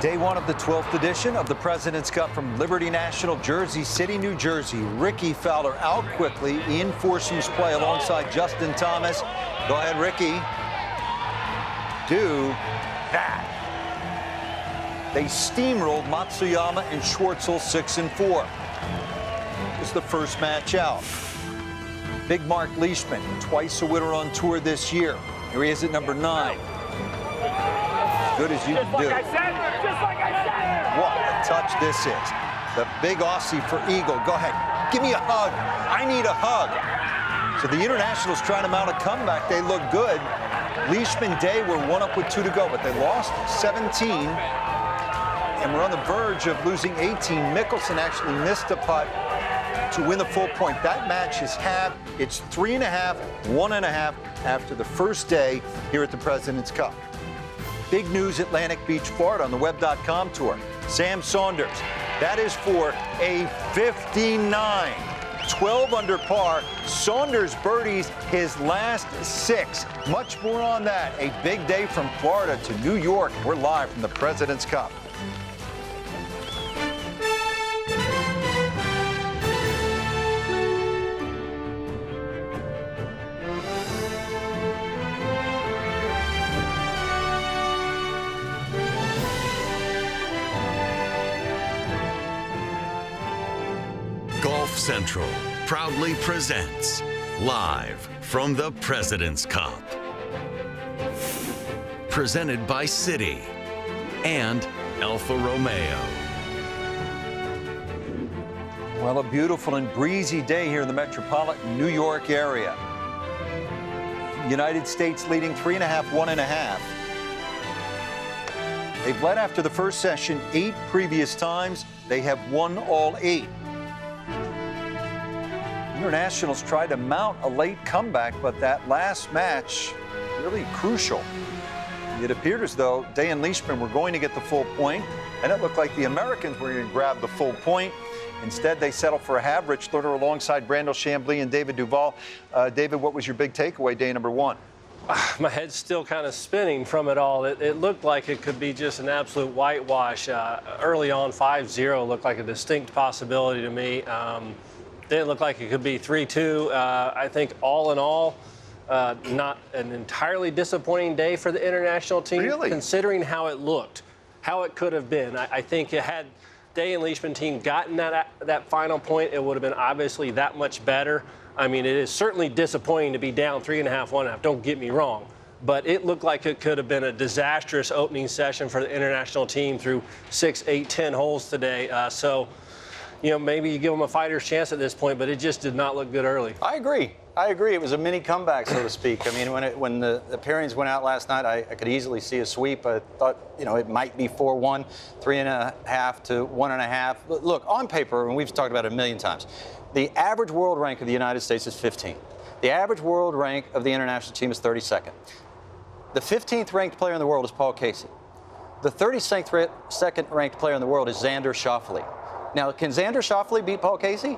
Day one of the 12th edition of the President's Cup from Liberty National, Jersey City, New Jersey. Ricky Fowler out quickly. Ian Forsham's play alongside Justin Thomas. Go ahead, Ricky. Do that. They steamrolled Matsuyama and Schwartzel 6-4. This is the first match out. Big Mark Leishman, twice a winner on tour this year. Here he is at number 9. As good as you can do. Just like I said. What a touch this is. The big Aussie for Eagle. Go ahead. Give me a hug. I need a hug. So the Internationals trying to mount a comeback. They look good. Leishman Day were 1 up with 2 to go, but they lost 17. And we're on the verge of losing 18. Mickelson actually missed a putt to win the full point. That match is halved. It's 3.5, 1.5 after the first day here at the President's Cup. Big news, Atlantic Beach, Florida on the web.com tour. Sam Saunders, that is for a 59. 12 under par. Saunders birdies his last 6. Much more on that. A big day from Florida to New York. We're live from the President's Cup. Golf Central proudly presents live from the President's Cup. Presented by Citi and Alfa Romeo. Well, a beautiful and breezy day here in the metropolitan New York area. United States leading 3.5, 1.5. They've led after the first session 8 previous times. They have won all 8. Internationals tried to mount a late comeback, but that last match really crucial. It appeared as though Day and Leishman were going to get the full point, and it looked like the Americans were going to grab the full point. Instead, they settled for a half. Rich Lerner alongside Brandel Chambly and David Duval. David, what was your big takeaway day number 1? My head's still kind of spinning from it all. It looked like it could be just an absolute whitewash. Early on, 5-0 looked like a distinct possibility to me. Didn't look like it could be 3-2. I think all in all, not an entirely disappointing day for the international team. Really? Considering how it looked, how it could have been. I think it had Day and Leishman team gotten that final point, it would have been obviously that much better. I mean, it is certainly disappointing to be down 3.5, 1.5. Don't get me wrong. But it looked like it could have been a disastrous opening session for the international team through 6, 8, 10 holes today. You know, maybe you give them a fighter's chance at this point, but it just did not look good early. I agree. It was a mini comeback, so to speak. I mean, when the pairings went out last night, I could easily see a sweep. I thought, you know, it might be 4-1, 3.5 to 1.5. Look, on paper, and we've talked about it a million times, the average world rank of the United States is 15. The average world rank of the international team is 32nd. The 15th ranked player in the world is Paul Casey. The 32nd ranked player in the world is Xander Schauffele. Now, can Xander Schauffele beat Paul Casey?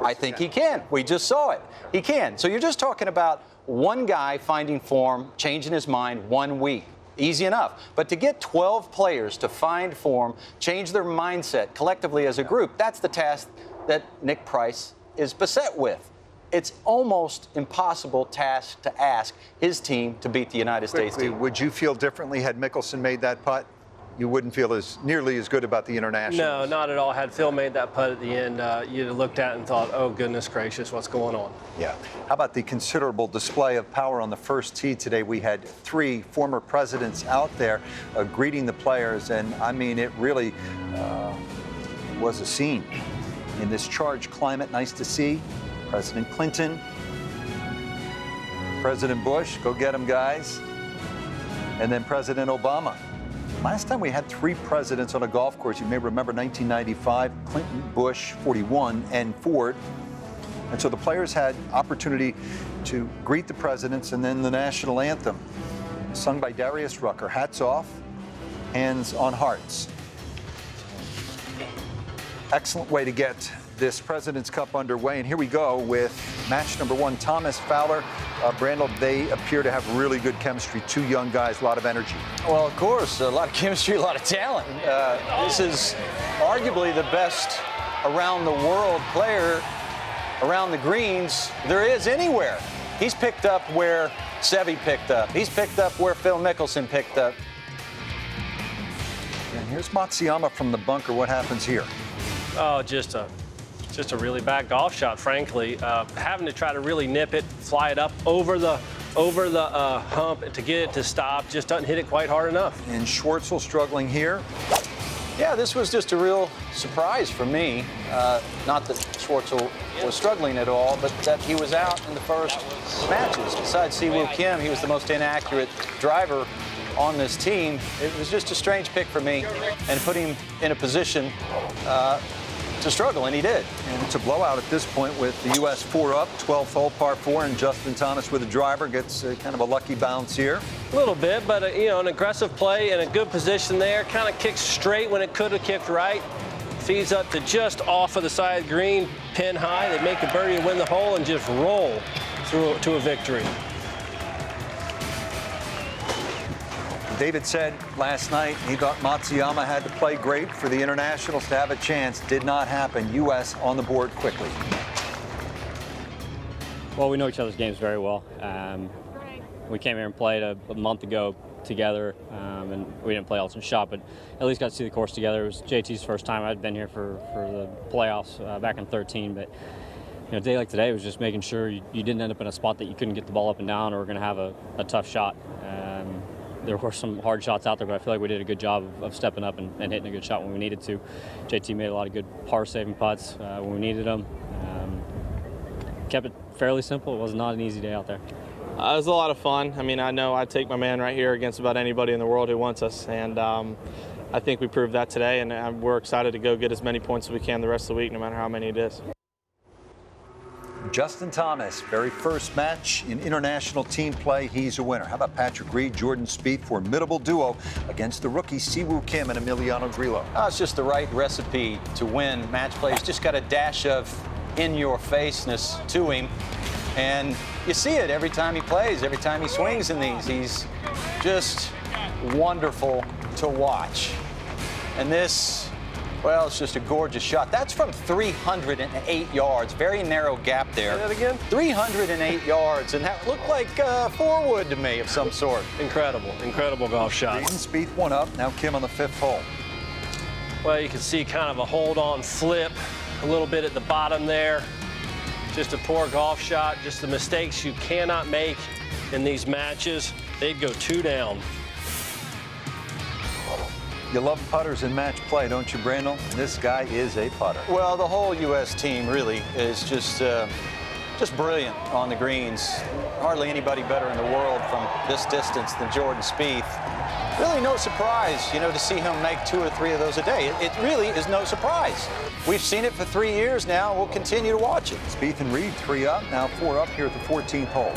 I think he can. We just saw it. He can. So you're just talking about one guy finding form, changing his mind 1 week. Easy enough. But to get 12 players to find form, change their mindset collectively as a group, that's the task that Nick Price is beset with. It's almost impossible task to ask his team to beat the United States team. Would you feel differently had Mickelson made that putt? You wouldn't feel nearly as good about the internationals? No, not at all. Had Phil made that putt at the end, you'd have looked at it and thought, oh, goodness gracious, what's going on? Yeah. How about the considerable display of power on the first tee today? We had 3 former presidents out there greeting the players, and, I mean, it really was a scene. In this charged climate, nice to see President Clinton, President Bush, go get them, guys, and then President Obama. Last time we had 3 presidents on a golf course, you may remember 1995, Clinton, Bush, 41, and Ford. And so the players had opportunity to greet the presidents, and then the national anthem, sung by Darius Rucker. Hats off, hands on hearts. Excellent way to get this President's Cup underway, and here we go with match number 1. Thomas Fowler, Brandel, they appear to have really good chemistry. 2 young guys, a lot of energy. Well, of course, a lot of chemistry, a lot of talent. This is arguably the best around the world player around the greens there is anywhere. He's picked up where Seve picked up. He's picked up where Phil Mickelson picked up. And here's Matsuyama from the bunker. What happens here? Oh, just a really bad golf shot, frankly. Having to try to really nip it, fly it up over the hump to get it to stop, just doesn't hit it quite hard enough. And Schwartzel struggling here. Yeah, this was just a real surprise for me. Not that Schwartzel was struggling at all, but that he was out in the first matches. Besides Siwoo Kim, he was the most inaccurate driver on this team. It was just a strange pick for me and put him in a position to struggle, and he did. And it's a blowout at this point with the U.S. 4 up, 12th hole, par 4, and Justin Thomas with a driver gets kind of a lucky bounce here. A little bit, but you know, an aggressive play and a good position there. Kind of kicks straight when it could have kicked right. Feeds up to just off of the side green, pin high. They make the birdie to win the hole and just roll through to a victory. David said last night he thought Matsuyama had to play great for the internationals to have a chance. Did not happen. U.S. on the board quickly. Well, we know each other's games very well. We came here and played a month ago together, and we didn't play Elton Shot, but at least got to see the course together. It was JT's first time. I'd been here for the playoffs back in 13, but you know, a day like today was just making sure you didn't end up in a spot that you couldn't get the ball up and down or were going to have a tough shot. There were some hard shots out there, but I feel like we did a good job of stepping up and hitting a good shot when we needed to. JT made a lot of good par-saving putts when we needed them. Kept it fairly simple. It was not an easy day out there. It was a lot of fun. I mean, I know I'd take my man right here against about anybody in the world who wants us, and I think we proved that today, and we're excited to go get as many points as we can the rest of the week, no matter how many it is. Justin Thomas, very first match in international team play, he's a winner. How about Patrick Reed, Jordan Spieth, formidable duo against the rookie Siwoo Kim and Emiliano Grillo. Oh, it's just the right recipe to win match play. He's just got a dash of in-your-faceness to him, and you see it every time he plays, every time he swings in these. He's just wonderful to watch. And this, well, it's just a gorgeous shot. That's from 308 yards. Very narrow gap there. Say that again? 308 yards, and that looked like 4-wood to me of some sort. Incredible golf shot. Reed and Spieth 1 up. Now Kim on the 5th hole. Well, you can see kind of a hold-on flip a little bit at the bottom there. Just a poor golf shot. Just the mistakes you cannot make in these matches. They'd go 2 down. You love putters in match play, don't you, Brandel? This guy is a putter. Well, the whole U.S. team really is just brilliant on the greens. Hardly anybody better in the world from this distance than Jordan Spieth. Really no surprise, you know, to see him make 2 or 3 of those a day. It really is no surprise. We've seen it for 3 years now. We'll continue to watch it. Spieth and Reed 3 up, now 4 up here at the 14th hole.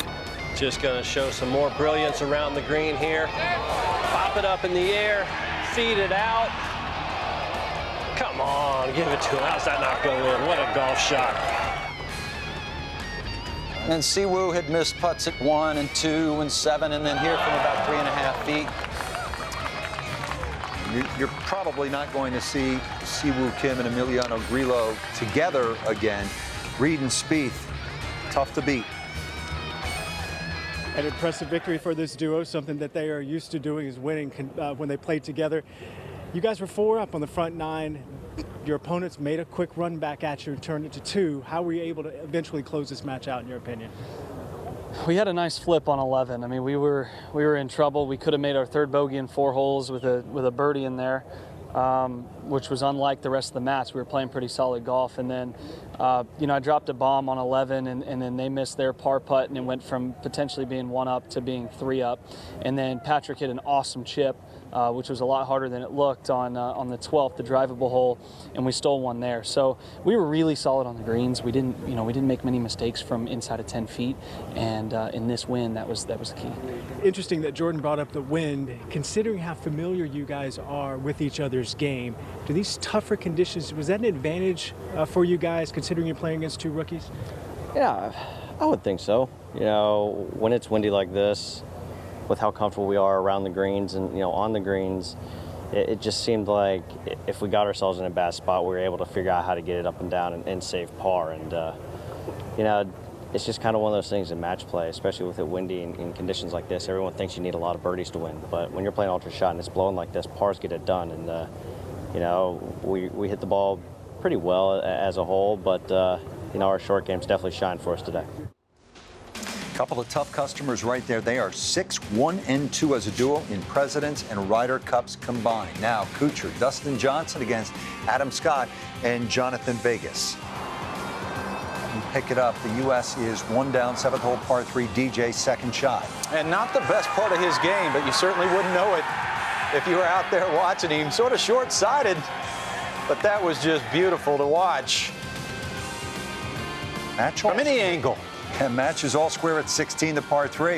Just going to show some more brilliance around the green here. Pop it up in the air. Feed it out. Come on, give it to him. How's that not go in? What a golf shot. And Siwoo had missed putts at 1 and 2 and 7, and then here from about 3.5 feet. You're probably not going to see Siwoo Kim and Emiliano Grillo together again. Reed and Spieth, tough to beat. An impressive victory for this duo. Something that they are used to doing is winning when they play together. You guys were 4 up on the front 9. Your opponents made a quick run back at you and turned it to 2. How were you able to eventually close this match out, in your opinion? We had a nice flip on 11. I mean, we were in trouble. We could have made our 3rd bogey in 4 holes with a birdie in there, which was unlike the rest of the match. We were playing pretty solid golf, and then you know, I dropped a bomb on 11, and then they missed their par putt, and it went from potentially being 1 up to being 3 up. And then Patrick hit an awesome chip which was a lot harder than it looked on the 12th, the drivable hole, and we stole one there. So we were really solid on the greens. We didn't make many mistakes from inside of 10 feet, and in this wind, that was the key. Interesting that Jordan brought up the wind. Considering how familiar you guys are with each other's game, do these tougher conditions, was that an advantage for you guys, considering you're playing against two rookies? Yeah, I would think so. You know, when it's windy like this, with how comfortable we are around the greens and, you know, on the greens, it just seemed like if we got ourselves in a bad spot, we were able to figure out how to get it up and down and save par. And, you know, it's just kind of one of those things in match play, especially with it windy in conditions like this. Everyone thinks you need a lot of birdies to win, but when you're playing ultra shot and it's blowing like this, pars get it done. And, you know, we hit the ball pretty well as a whole, but, you know, our short game's definitely shined for us today. Couple of tough customers right there. They are 6-1-2 as a duo in Presidents and Ryder Cups combined. Now, Kuchar, Dustin Johnson against Adam Scott and Jonathan Vegas. And pick it up. The U.S. is 1 down, 7th hole, par 3. DJ, second shot. And not the best part of his game, but you certainly wouldn't know it if you were out there watching him. Sort of short-sighted, but that was just beautiful to watch. Match from any angle. And match is all square at 16, the par 3. So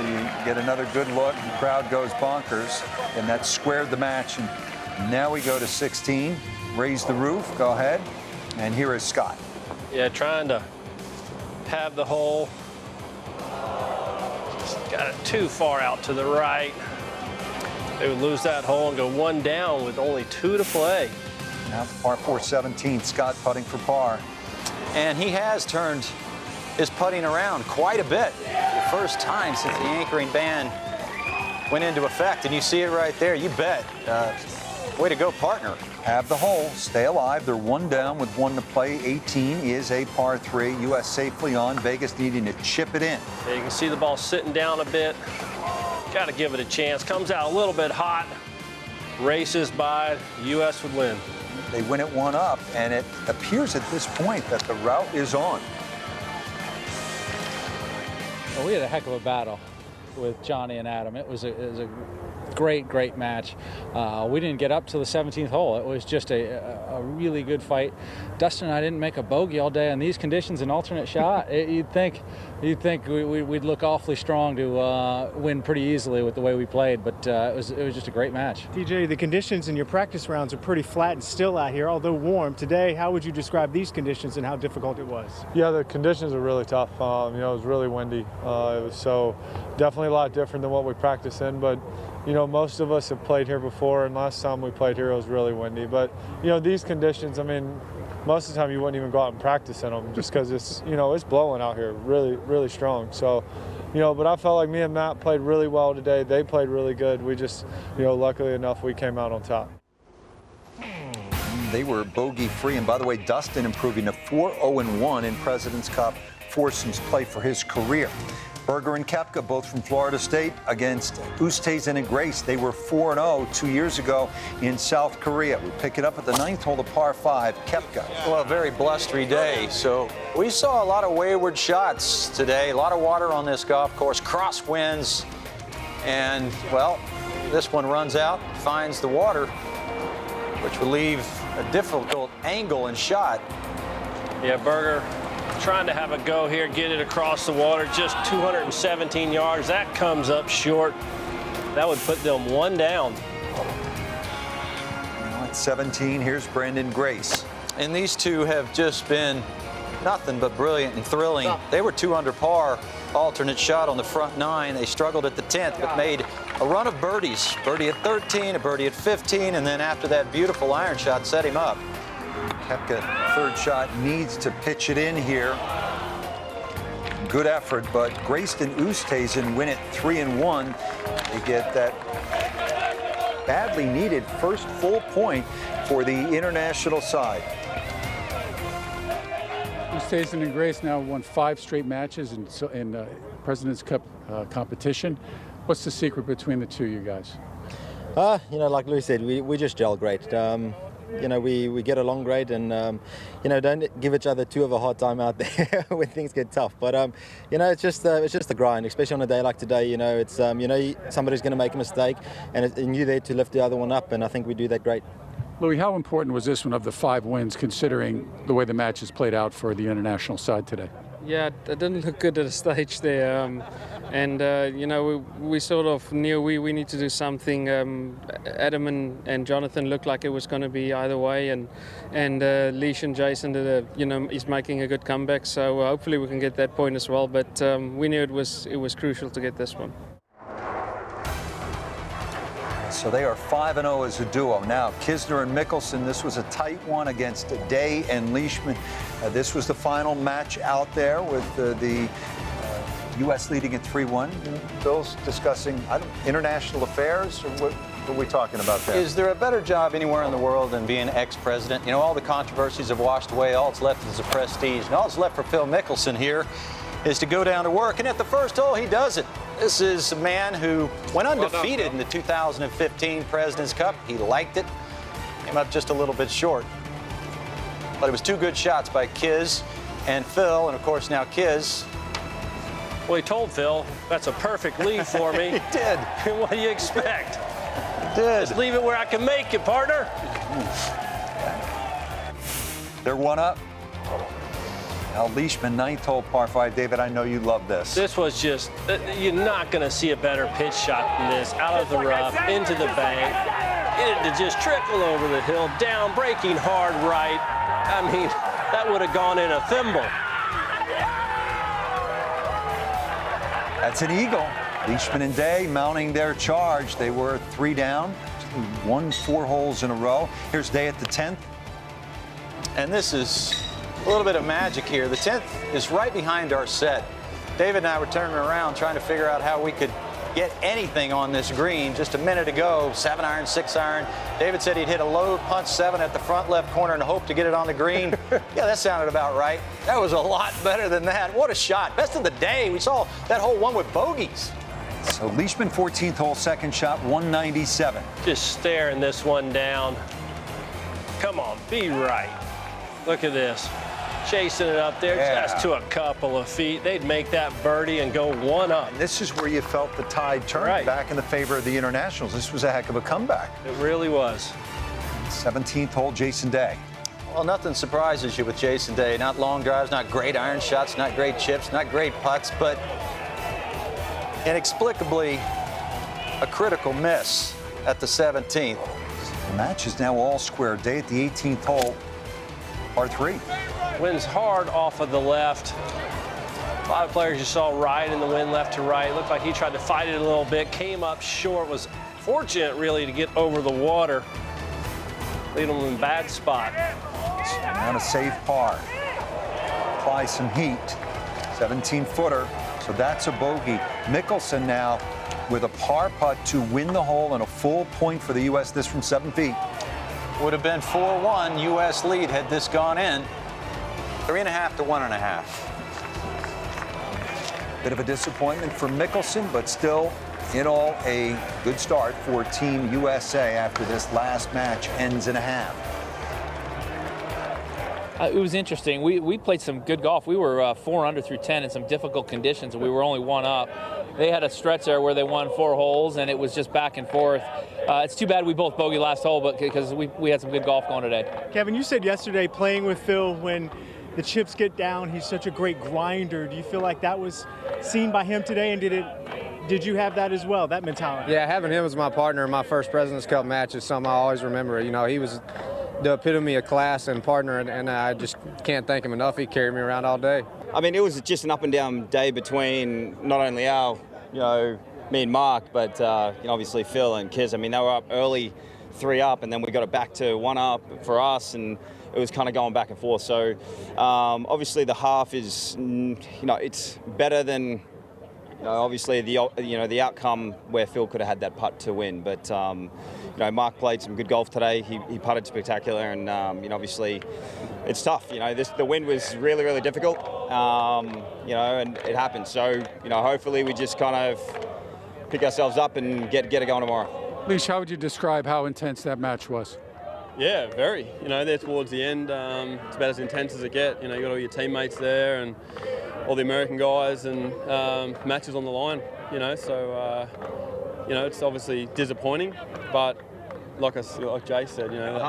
you get another good look. The crowd goes bonkers, and that squared the match. And now we go to 16. Raise the roof. Go ahead. And here is Scott. Yeah, trying to have the hole. Just got it too far out to the right. They would lose that hole and go 1 down with only 2 to play. Now par 4, 17. Scott putting for par. And he has turned his putting around quite a bit. The first time since the anchoring ban went into effect. And you see it right there, you bet. Way to go, partner. Have the hole, stay alive. They're 1 down with 1 to play. 18 is a par 3. U.S. safely on. Vegas needing to chip it in. Yeah, you can see the ball sitting down a bit. Got to give it a chance. Comes out a little bit hot. Races by. U.S. would win. They win it 1 up, and it appears at this point that the route is on. Well, we had a heck of a battle with Johnny and Adam. It was a great match. We didn't get up to the 17th hole. It was just a really good fight. Dustin and I didn't make a bogey all day in these conditions, an alternate shot. You'd think we'd look awfully strong to win pretty easily with the way we played, but it was just a great match. DJ, the conditions in your practice rounds are pretty flat and still out here, although warm. Today, how would you describe these conditions and how difficult it was? Yeah, the conditions are really tough. You know, it was really windy. It was so definitely a lot different than what we practice in, but you know, most of us have played here before, and last time we played here it was really windy. But you know, these conditions, I mean, most of the time you wouldn't even go out and practice in them just because it's, you know, it's blowing out here really strong. So, you know, but I felt like me and Matt played really well today. They played really good. We just, you know, luckily enough, we came out on top. They were bogey-free. And by the way, Dustin improving to 4-0-1 in President's Cup foursomes play for his career. Berger and Koepka, both from Florida State, against Oosthuizen and Grace. They were 4-0 2 years ago in South Korea. We pick it up at the 9th hole, the par 5, Koepka. Well, a very blustery day, so we saw a lot of wayward shots today. A lot of water on this golf course, crosswinds, and, well, this one runs out, finds the water, which will leave a difficult angle and shot. Yeah, Berger trying to have a go here, get it across the water, just 217 yards. That comes up short. That would put them 1 down. Well, at 17, here's Brandon Grace. And these two have just been nothing but brilliant and thrilling. They were 2 under par, alternate shot on the front 9. They struggled at the 10th, but made a run of birdies. Birdie at 13, a birdie at 15, and then after that beautiful iron shot set him up. Koepka, 3rd shot, needs to pitch it in here. Good effort, but Grace and Oosthuizen win it 3-1. They get that badly needed first full point for the international side. Oosthuizen and Grace now won 5 straight matches in President's Cup competition. What's the secret between the two, you guys? You know, like Louis said, we just gel great. we get along great, and don't give each other too of a hard time out there when things get tough. But it's just the grind, especially on a day like today. It's somebody's going to make a mistake, and you're there to lift the other one up, and I think we do that great. Louis, how important was this one of the 5 wins, considering the way the match has played out for the international side today? Yeah, it didn't look good at the stage there, we sort of knew we need to do something. Adam and Jonathan looked like it was going to be either way, and Leash and Jason he's making a good comeback, so hopefully we can get that point as well. But we knew it was crucial to get this one. So they are 5-0 as a duo. Now, Kisner and Mickelson, this was a tight one against Day and Leishman. This was the final match out there with the U.S. leading at 3-1. Phil's discussing international affairs, or what are we talking about there? Is there a better job anywhere in the world than being ex-president? All the controversies have washed away. All that's left is the prestige. And all that's left for Phil Mickelson here is to go down to work. And at the first hole, he does it. This is a man who went undefeated in the 2015 President's Cup. He liked it. Came up just a little bit short. But it was 2 good shots by Kiz and Phil, and of course now Kiz. Well, he told Phil, that's a perfect lead for me. He did. What do you expect? He did. Just leave it where I can make it, partner. They're 1 up. Now Leishman, 9th hole par 5. David, I know you love this. This was just, you're not going to see a better pitch shot than this. Out of the rough, into the bank. Get it to just trickle over the hill, down, breaking hard right. I mean, that would have gone in a thimble. That's an eagle. Leishman and Day mounting their charge. They were 3 down, won 4 holes in a row. Here's Day at the 10th. And this is a little bit of magic here. The 10th is right behind our set. David and I were turning around trying to figure out how we could get anything on this green. Just a minute ago, 7-iron, 6-iron. David said he'd hit a low punch 7 at the front left corner and hope to get it on the green. Yeah, that sounded about right. That was a lot better than that. What a shot. Best of the day. We saw that hole one with bogeys. So Leishman, 14th hole, second shot, 197. Just staring this one down. Come on, be right. Look at this. Chasing it up there just to a couple of feet. They'd make that birdie and go 1 up. And this is where you felt the tide turn back in the favor of the internationals. This was a heck of a comeback. It really was. 17th hole, Jason Day. Well, nothing surprises you with Jason Day. Not long drives, not great iron shots, not great chips, not great putts, but inexplicably a critical miss at the 17th. The match is now all square. Day at the 18th hole, par 3. Winds hard off of the left. A lot of players you saw ride in the wind left to right. Looked like he tried to fight it a little bit, came up short, was fortunate really to get over the water. Lead him in a bad spot. On a safe par. Apply some heat. 17-footer. So that's a bogey. Mickelson now with a par putt to win the hole and a full point for the U.S. This from 7 feet. Would have been 4-1 U.S. lead had this gone in. 3.5 to 1.5. Bit of a disappointment for Mickelson, but still, in all, a good start for Team USA after this last match ends in a half. It was interesting. We played some good golf. We were 4 under through 10 in some difficult conditions, and we were only 1 up. They had a stretch there where they won 4 holes, and it was just back and forth. It's too bad we both bogeyed last hole, but because we had some good golf going today. Kevin, you said yesterday playing with Phil when the chips get down, he's such a great grinder. Do you feel like that was seen by him today, and did you have that as well, that mentality? Yeah, having him as my partner in my first President's Cup match is something I always remember. You know, he was the epitome of class and partner, and I just can't thank him enough. He carried me around all day. I mean, it was just an up and down day between not only me and Mark, but obviously Phil and Kiz. I mean, they were up early, 3 up, and then we got it back to 1 up for us, and it was kind of going back and forth. So obviously the half is, it's better than, obviously the outcome where Phil could have had that putt to win. But Mark played some good golf today. He putted spectacular, and obviously it's tough. The wind was really, really difficult. And it happened. So hopefully we just kind of pick ourselves up and get it going tomorrow. Leash, how would you describe how intense that match was? Yeah, very. You know, there towards the end, it's about as intense as it gets. You know, you got all your teammates there and all the American guys and matches on the line. You know, so you know, it's obviously disappointing, but like Jay said, you know, the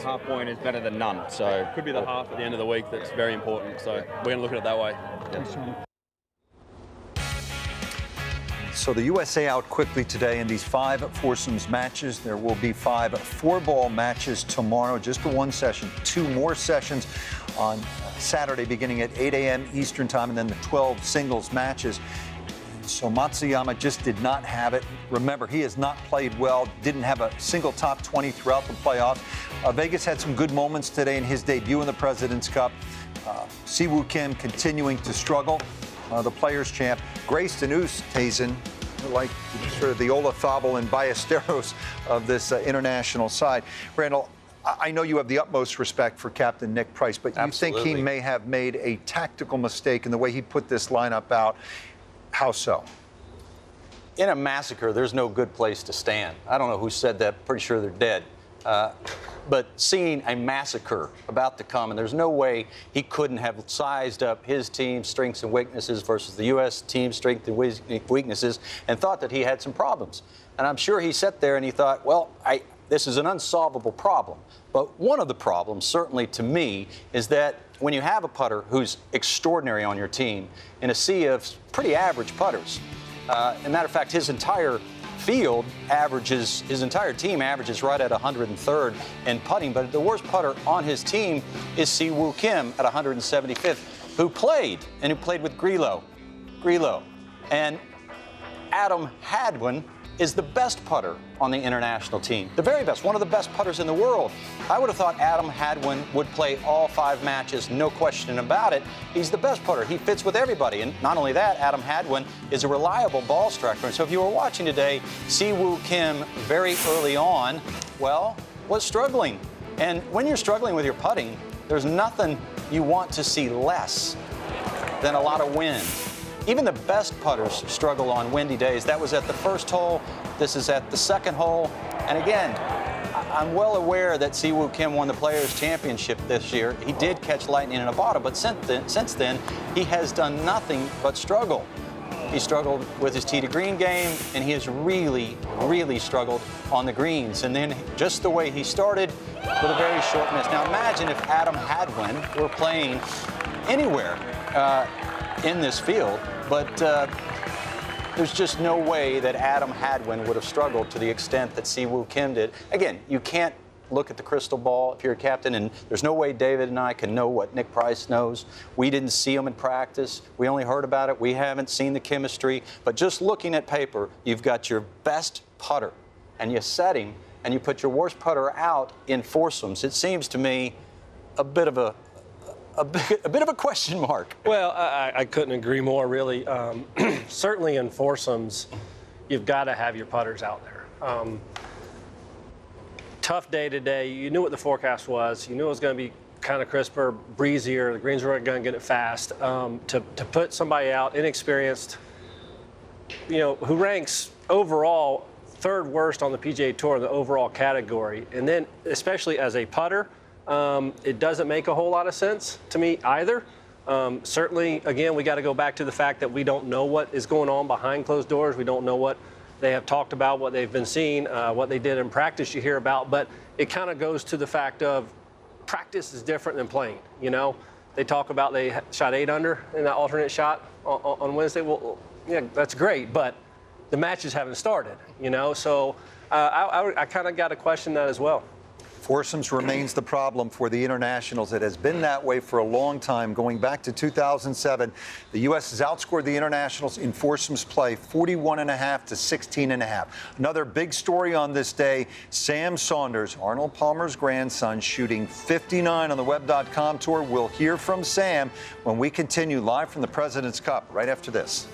half point is better than none. So it could be the half at the end of the week that's very important. So we're going to look at it that way. So the USA out quickly today in these 5 foursomes matches. There will be 5 4-ball matches tomorrow, just for one session. 2 more sessions on Saturday beginning at 8 a.m. Eastern time, and then the 12 singles matches. So Matsuyama just did not have it. Remember, he has not played well, didn't have a single top 20 throughout the playoffs. Vegas had some good moments today in his debut in the President's Cup. Siwoo Kim continuing to struggle. The Players' Champ, Grace Oosthuizen, like sort of the Olazabal and Ballesteros of this international side. Randall, I know you have the utmost respect for Captain Nick Price, but you think he may have made a tactical mistake in the way he put this lineup out. How so? In a massacre, there's no good place to stand. I don't know who said that. Pretty sure they're dead. But seeing a massacre about to come, and there's no way he couldn't have sized up his team's strengths and weaknesses versus the U.S. team's strengths and weaknesses and thought that he had some problems. And I'm sure he sat there and he thought, well, this is an unsolvable problem. But one of the problems, certainly to me, is that when you have a putter who's extraordinary on your team in a sea of pretty average putters, as a matter of fact, his entire field averages, his entire team averages right at 103rd in putting, but the worst putter on his team is Siwoo Kim at 175th, who played with Grillo. And Adam Hadwin is the best putter on the international team, the very best, one of the best putters in the world. I would have thought Adam Hadwin would play all 5 matches, no question about it. He's the best putter. He fits with everybody. And not only that, Adam Hadwin is a reliable ball striker. And so if you were watching today, Siwoo Kim very early on, well, was struggling. And when you're struggling with your putting, there's nothing you want to see less than a lot of wind. Even the best putters struggle on windy days. That was at the first hole. This is at the second hole. And again, I'm well aware that Siwoo Kim won the Players' Championship this year. He did catch lightning in a bottle, but since then, he has done nothing but struggle. He struggled with his tee to green game, and he has really, really struggled on the greens. And then just the way he started with a very short miss. Now imagine if Adam Hadwin were playing anywhere in this field, but there's just no way that Adam Hadwin would have struggled to the extent that Siwoo Kim did. Again, you can't look at the crystal ball if you're a captain, and there's no way David and I can know what Nick Price knows. We didn't see him in practice. We only heard about it. We haven't seen the chemistry. But just looking at paper, you've got your best putter, and you set him, and you put your worst putter out in foursomes. It seems to me a bit of a question mark. Well, I couldn't agree more, really. Certainly in foursomes, you've got to have your putters out there. Tough day today. You knew what the forecast was. You knew it was going to be kind of crisper, breezier. The greens were going to get it fast. To put somebody out, inexperienced, you know, who ranks overall 3rd worst on the PGA Tour in the overall category, and then especially as a putter, it doesn't make a whole lot of sense to me either. Certainly, again, we got to go back to the fact that we don't know what is going on behind closed doors. We don't know what they have talked about, what they've been seeing, what they did in practice you hear about. But it kind of goes to the fact of practice is different than playing. You know, they talk about they shot 8 under in that alternate shot on Wednesday. Well, yeah, that's great, but the matches haven't started, you know. So I kind of got to question that as well. Foursomes remains the problem for the internationals. It has been that way for a long time, going back to 2007. The U.S. has outscored the internationals in foursomes play 41.5 to 16.5. Another big story on this day, Sam Saunders, Arnold Palmer's grandson, shooting 59 on the Web.com tour. We'll hear from Sam when we continue live from the President's Cup right after this.